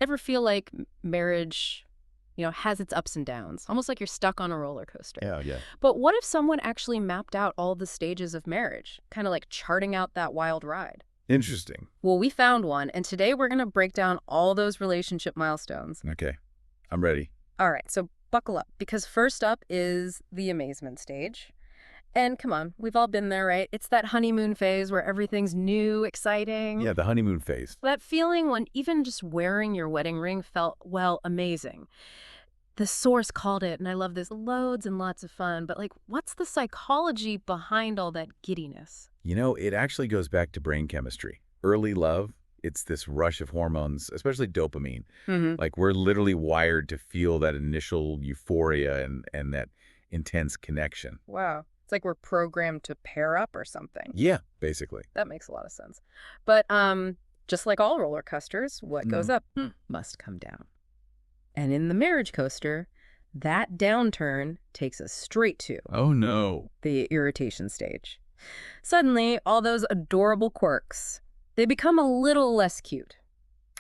Ever feel like marriage, has its ups and downs, almost like you're stuck on a roller coaster? Yeah, yeah. But what if someone actually mapped out all the stages of marriage, kind of like charting out that wild ride? Interesting. Well, we found one, and today we're going to break down all those relationship milestones. Okay. I'm ready. All right, so buckle up, because first up is the amazement stage. And come on, we've all been there, right? It's that honeymoon phase where everything's new, exciting. Yeah, the honeymoon phase. That feeling when even just wearing your wedding ring felt, well, amazing. The source called it, and I love this, loads and lots of fun. But, like, what's the psychology behind all that giddiness? It actually goes back to brain chemistry. Early love, it's this rush of hormones, especially dopamine. Mm-hmm. Like, we're literally wired to feel that initial euphoria and that intense connection. Wow. It's like we're programmed to pair up or something. Yeah, basically. That makes a lot of sense. But just like all roller coasters, what goes up must come down. And in the marriage coaster, that downturn takes us straight to Oh, no. the irritation stage. Suddenly, all those adorable quirks, they become a little less cute.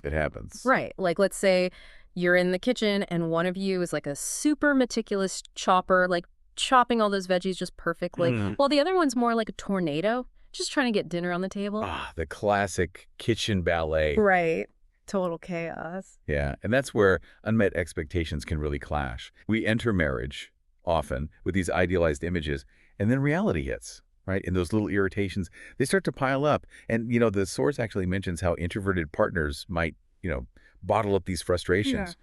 It happens. Right. Like, let's say you're in the kitchen and one of you is like a super meticulous chopper, like chopping all those veggies just perfectly, while the other one's more like a tornado, just trying to get dinner on the table. Ah, the classic kitchen ballet. Right. Total chaos. Yeah, and that's where unmet expectations can really clash. We enter marriage often with these idealized images, and then reality hits, right? And those little irritations, they start to pile up. And, the source actually mentions how introverted partners might, bottle up these frustrations.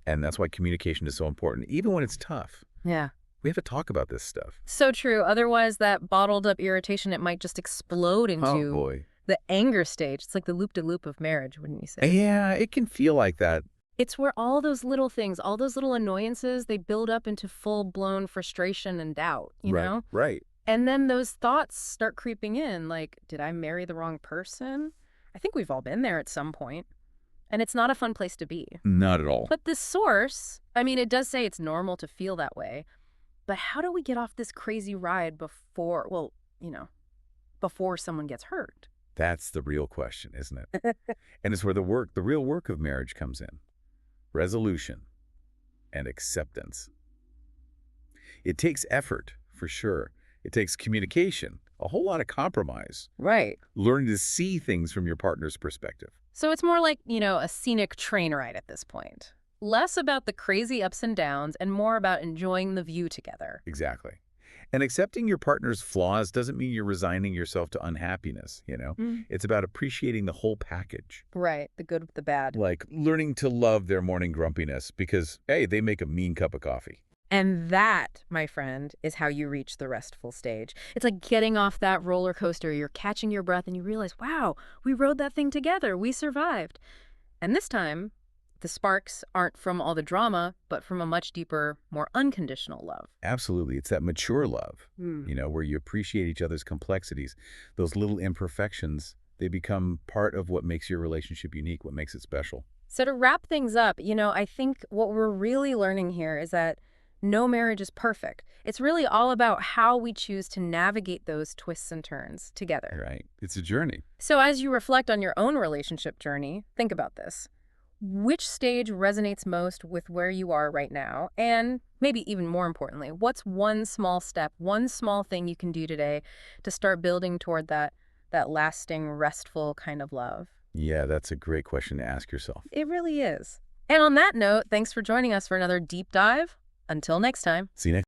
Yeah. And that's why communication is so important, even when it's tough. Yeah. We have to talk about this stuff. So true. Otherwise, that bottled up irritation, it might just explode into the anger stage. It's like the loop-de-loop of marriage, wouldn't you say? Yeah, it can feel like that. It's where all those little things, all those little annoyances, they build up into full-blown frustration and doubt, you know? Right. And then those thoughts start creeping in, like, did I marry the wrong person? I think we've all been there at some point. And it's not a fun place to be. Not at all. But the source, it does say it's normal to feel that way. But how do we get off this crazy ride before someone gets hurt? That's the real question, isn't it? And it's where the real work of marriage comes in. Resolution and acceptance. It takes effort, for sure. It takes communication, a whole lot of compromise. Right. Learning to see things from your partner's perspective. So it's more like, a scenic train ride at this point. Less about the crazy ups and downs and more about enjoying the view together. Exactly. And accepting your partner's flaws doesn't mean you're resigning yourself to unhappiness, It's about appreciating the whole package. Right, the good with the bad. Like learning to love their morning grumpiness because, hey, they make a mean cup of coffee. And that, my friend, is how you reach the restful stage. It's like getting off that roller coaster. You're catching your breath and you realize, wow, we rode that thing together. We survived. And this time, the sparks aren't from all the drama, but from a much deeper, more unconditional love. Absolutely. It's that mature love, where you appreciate each other's complexities. Those little imperfections, they become part of what makes your relationship unique, what makes it special. So to wrap things up, I think what we're really learning here is that no marriage is perfect. It's really all about how we choose to navigate those twists and turns together. Right. It's a journey. So as you reflect on your own relationship journey, think about this. Which stage resonates most with where you are right now? And maybe even more importantly, what's one small step, one small thing you can do today to start building toward that lasting, restful kind of love? Yeah, that's a great question to ask yourself. It really is. And on that note, thanks for joining us for another deep dive. Until next time. See you next